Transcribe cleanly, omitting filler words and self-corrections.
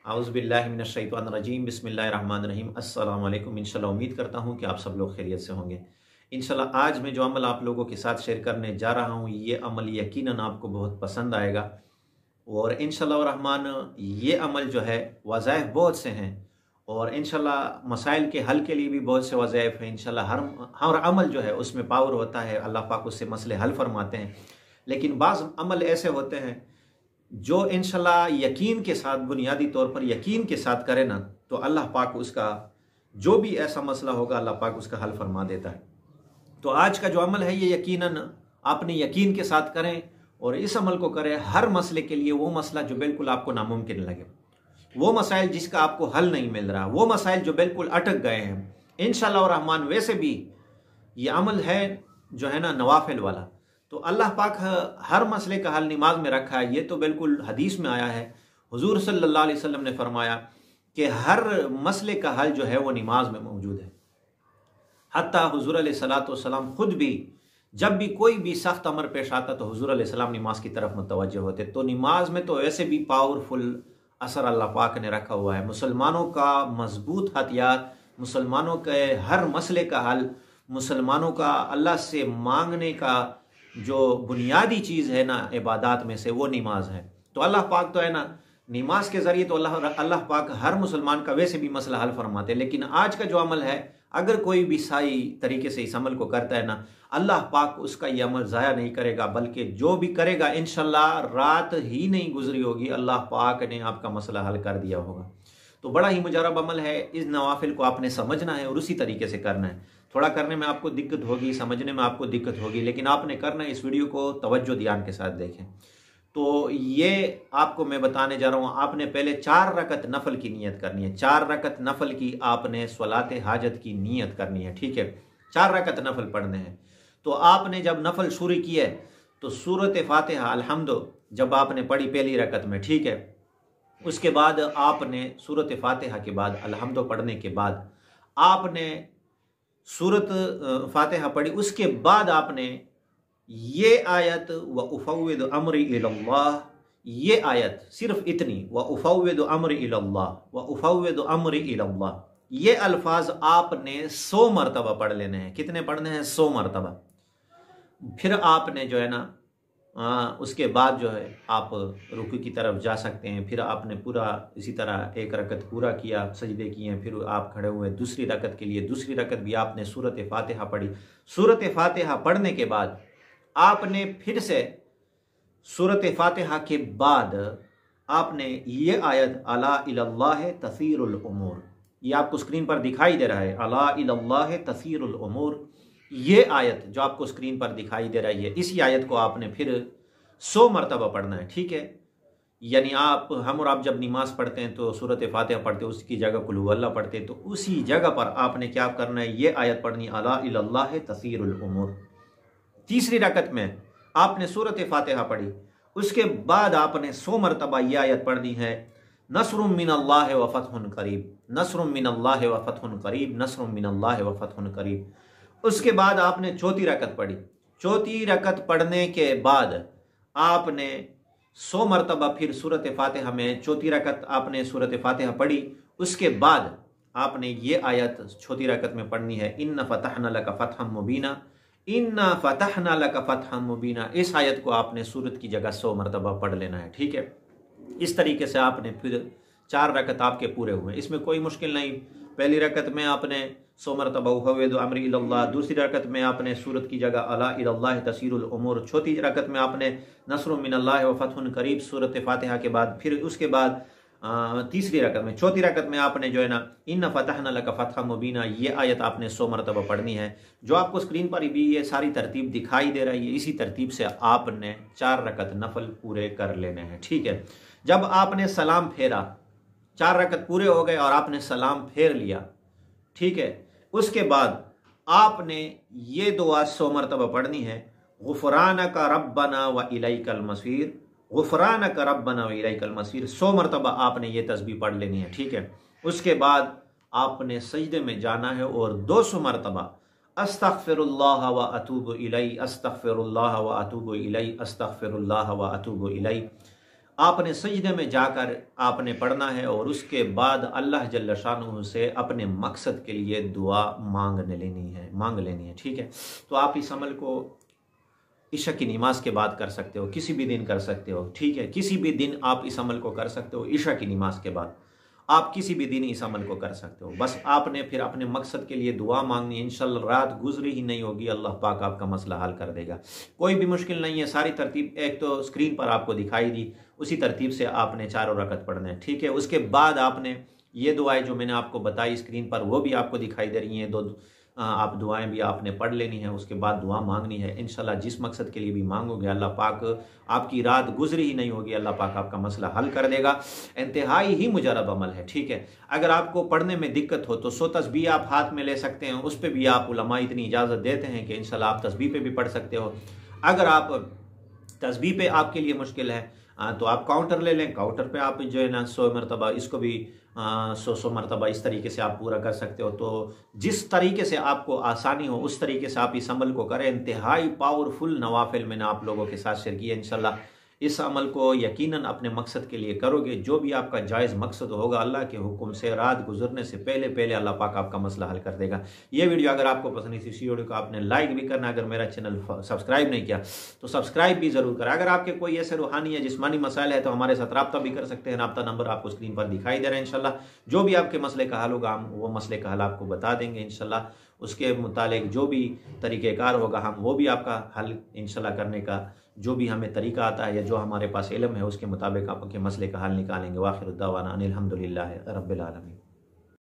आउज़ुबिल्लाहि मिनश्शैतानिर्रजीम बिस्मिल्लाहिर्रहमानिर्रहीम अस्सलामु अलैकुम। इंशाल्लाह उम्मीद करता हूँ कि आप सब लोग खैरियत से होंगे। इंशाल्लाह आज मैं जो अमल आप लोगों के साथ शेयर करने जा रहा हूँ, ये अमल यकीनन आपको बहुत पसंद आएगा और इंशाल्लाह रहमान ये अमल जो है वज़ाइफ बहुत से हैं और इंशाल्लाह मसाइल के हल के लिए भी बहुत से वज़ाइफ हैं। इंशाल्लाह हर अमल जो है उसमें पावर होता है, अल्लाह पाक उससे मसले हल फरमाते हैं। लेकिन बाज़ अमल ऐसे होते हैं जो इंशाल्लाह यकीन के साथ, बुनियादी तौर पर यकीन के साथ करे ना, तो अल्लाह पाक उसका जो भी ऐसा मसला होगा अल्लाह पाक उसका हल फरमा देता है। तो आज का जो अमल है ये यकीनन आपने यकीन के साथ करें और इस अमल को करें हर मसले के लिए। वो मसला जो बिल्कुल आपको नामुमकिन लगे, वो मसाइल जिसका आपको हल नहीं मिल रहा, वो मसाइल जो बिल्कुल अटक गए हैं, इंशाल्लाह रहमान वैसे भी ये अमल है जो है ना नवाफिल वाला, तो अल्लाह पाक हर मसले का हल नमाज में रखा है। ये तो बिल्कुल हदीस में आया है, हुजूर सल्लल्लाहु अलैहि वसल्लम ने फरमाया कि हर मसले का हल जो है वो नमाज में मौजूद है। हत्ता हुजूर अलैहिस्सलातु वस्सलाम खुद भी जब भी कोई भी सख्त अमर पेश आता तो हुजूर अलैहिस्सलाम नमाज की तरफ मुतवज्जह होते। तो नमाज में तो वैसे भी पावरफुल असर अल्लाह पाक ने रखा हुआ है। मुसलमानों का मजबूत हथियार, मुसलमानों के हर मसले का हल, मुसलमानों का अल्लाह से मांगने का जो बुनियादी चीज़ है ना इबादत में से, वो नमाज है। तो अल्लाह पाक तो है ना नमाज के ज़रिए तो अल्लाह पाक हर मुसलमान का वैसे भी मसला हल फरमाते हैं। लेकिन आज का जो अमल है, अगर कोई भी सही तरीके से इस अमल को करता है ना, अल्लाह पाक उसका ये अमल ज़ाया नहीं करेगा, बल्कि जो भी करेगा इंशाल्लाह रात ही नहीं गुजरी होगी, अल्लाह पाक ने आपका मसला हल कर दिया होगा। तो बड़ा ही मुजरब अमल है। इस नवाफिल को आपने समझना है और उसी तरीके से करना है। थोड़ा करने में आपको दिक्कत होगी, समझने में आपको दिक्कत होगी, लेकिन आपने करना है। इस वीडियो को तवज्जो ध्यान के साथ देखें। तो ये आपको मैं बताने जा रहा हूँ, आपने पहले 4 रकत नफल की नियत करनी है। 4 रकत नफल की आपने स्वलात हाजत की नियत करनी है, ठीक है। 4 रकत नफल पढ़ने हैं। तो आपने जब नफल शुरू किया तो सूरत फातिहा अलहम्दु जब आपने पढ़ी पहली रकत में, ठीक है, उसके बाद आपने सूरत फातिहा के बाद अलहम्दु पढ़ने के बाद आपने सूरत फातिहा पढ़ी। उसके बाद आपने ये आयत व उफ़व्विदु अम्री इलल्लाह, ये आयत सिर्फ इतनी, व उफ़व्विदु अम्री इलल्लाह, व उफ़व्विदु अम्री इलल्लाह, ये अल्फाज आपने 100 मरतबा पढ़ लेने हैं। कितने पढ़ने हैं? 100 मरतबा। फिर आपने जो है ना उसके बाद जो है आप रुकू की तरफ जा सकते हैं। फिर आपने पूरा इसी तरह 1 रकत पूरा किया, सजदे किए, फिर आप खड़े हुए दूसरी रकत के लिए। दूसरी रकत भी आपने सूरत फातिहा पढ़ी। सूरत फातिहा पढ़ने के बाद आपने फिर से सूरत फातिहा के बाद आपने ये आयत अला इलल्लाह तसीरुल उमूर, ये आपको स्क्रीन पर दिखाई दे रहा है, अला इलल्लाह तसीरुल उमूर, ये आयत जो आपको स्क्रीन पर दिखाई दे रही है, इसी आयत को आपने फिर 100 मरतबा पढ़ना है, ठीक है। यानी हम और आप जब नमाज पढ़ते हैं तो सूरत फातिहा पढ़ते हैं, उसकी जगह कुल हुवल्लाह पढ़ते हैं, तो उसी जगह पर आपने क्या करना है, ये आयत पढ़नी, अला इलल्लाह तसीरुल उमूर। तीसरी रकत में आपने सूरत फातिहा पढ़ी, उसके बाद आपने 100 मरतबा ये आयत पढ़नी है, नस्रुम मिनल्लाहि व फतहुन करीब, नस्रुम मिनल्लाहि व फतहुन करीब, नस्रुम मिनल्लाहि व फतहुन करीब। उसके बाद आपने चौथी रकत पढ़ी। चौथी रकत पढ़ने के बाद आपने 100 मरतबा फिर सूरत फातिहा में चौथी रकत आपने सूरत फातिहा पढ़ी। उसके बाद आपने ये आयत चौथी रकत में पढ़नी है, इन्ना फतहना लका फतहम मुबीना, इन्ना फतहना लका फतहम मुबीना। इस आयत को आपने सूरत की जगह 100 मरतबा पढ़ लेना है, ठीक है। इस तरीके से आपने फिर 4 रकत आपके पूरे हुए। इसमें कोई मुश्किल नहीं। पहली रकत में आपने 100 मरतबा उफ़व्विदु अम्री इलल्लाह, दूसरी रकत में आपने सूरत की जगह अला इलल्लाह तसीरुल उमूर, चौथी रकत में आपने नस्रुम मिनल्लाहि व फतहुन करीब सूरत फातिहा के बाद, फिर उसके बाद तीसरी रकत में, चौथी रकत में आपने जो है ना इन्ना फतहना लका फतहम मुबीना, ये आयत आपने 100 मरतबा पढ़नी है। जो आपको स्क्रीन पर भी ये सारी तरतीब दिखाई दे रही है, इसी तरतीब से आपने 4 रकत नफल पूरे कर लेने हैं, ठीक है। जब आपने सलाम फेरा, 4 रकत पूरे हो गए और आपने सलाम फेर लिया, ठीक है, उसके बाद आपने ये दुआ 100 मरतबा पढ़नी है, गुफरानक रब्बना व इलैकल मसीर, गुफरानक रब्बना व इलैकल मसीर। 100 मरतबा आपने ये तस्बीह पढ़ लेनी है, ठीक है। उसके बाद आपने सजदे में जाना है और 200 मरतबा अस्तगफिरुल्लाह व अतूबु इलैहि, अस्तगफिरुल्लाह व अतूबु इलैहि, अस्तगफिरुल्लाह व अतूबु इलैहि। आपने सजदे में जाकर आपने पढ़ना है और उसके बाद अल्लाह जल्ल शानुहू से अपने मकसद के लिए दुआ मांग लेनी है। ठीक है, तो आप इस अमल को इशा की नमाज के बाद कर सकते हो, किसी भी दिन कर सकते हो। ठीक है, किसी भी दिन आप इस अमल को कर सकते हो, इशा की नमाज के बाद आप किसी भी दिन इस अमल को कर सकते हो। बस आपने फिर अपने मकसद के लिए दुआ मांगनी है, इंशाल्लाह रात गुजरी ही नहीं होगी, अल्लाह पाक आपका मसला हल कर देगा। कोई भी मुश्किल नहीं है, सारी तरतीब एक तो स्क्रीन पर आपको दिखाई दी, उसी तरतीब से आपने चारों रकत पढ़ना है। ठीक है, उसके बाद आपने ये दुआएं जो मैंने आपको बताई स्क्रीन पर वो भी आपको दिखाई दे रही हैं, दो आप दुआएं भी आपने पढ़ लेनी है। उसके बाद दुआ मांगनी है, इंशाल्लाह जिस मकसद के लिए भी मांगोगे अल्लाह पाक आपकी रात गुजरी ही नहीं होगी, अल्लाह पाक आपका मसला हल कर देगा। इंतहाई ही मुजरब अमल है। ठीक है, अगर आपको पढ़ने में दिक्कत हो तो 100 तस्बीह आप हाथ में ले सकते हैं, उस पर भी आप उलमा इतनी इजाज़त देते हैं कि इंशाल्लाह आप तस्बीह पे भी पढ़ सकते हो। अगर आप तस्बीह पे आपके लिए मुश्किल है तो आप काउंटर ले लें, काउंटर पे आप जो है ना 100 मरतबा, इसको भी 100 मरतबा इस तरीके से आप पूरा कर सकते हो। तो जिस तरीके से आपको आसानी हो उस तरीके से आप इस अमल को करें। इंतहाई पावरफुल नवाफिल मैंने आप लोगों के साथ शेयर किया। इंशाल्लाह इस अमल को यकीनन अपने मकसद के लिए करोगे, जो भी आपका जायज़ मकसद होगा अल्लाह के हुक्म से रात गुजरने से पहले पहले अल्लाह पाक आपका मसला हल कर देगा। ये वीडियो अगर आपको पसंद है, इसी वीडियो को आपने लाइक भी करना, अगर मेरा चैनल सब्सक्राइब नहीं किया तो सब्सक्राइब भी ज़रूर करें। अगर आपके कोई ऐसे रूहानी या जिस्मानी मसाइल है तो हमारे साथ रब्ता भी कर सकते हैं, रब्ता नंबर आपको स्क्रीन पर दिखाई दे रहा है। इंशाल्लाह जो भी आपके मसले का हल होगा हम वो मसले का हल आपको बता देंगे। इंशाल्लाह उसके मुतालिक जो भी तरीक़ेकार होगा हम वो भी आपका हल इंशाल्लाह करने का जो भी हमें तरीका आता है या जो हमारे पास इल्म है उसके मुताबिक आपके मसले का हल निकालेंगे। वाखिर दावाना अनिल हम्दुलिल्लाहि रब्बिल आलमीन।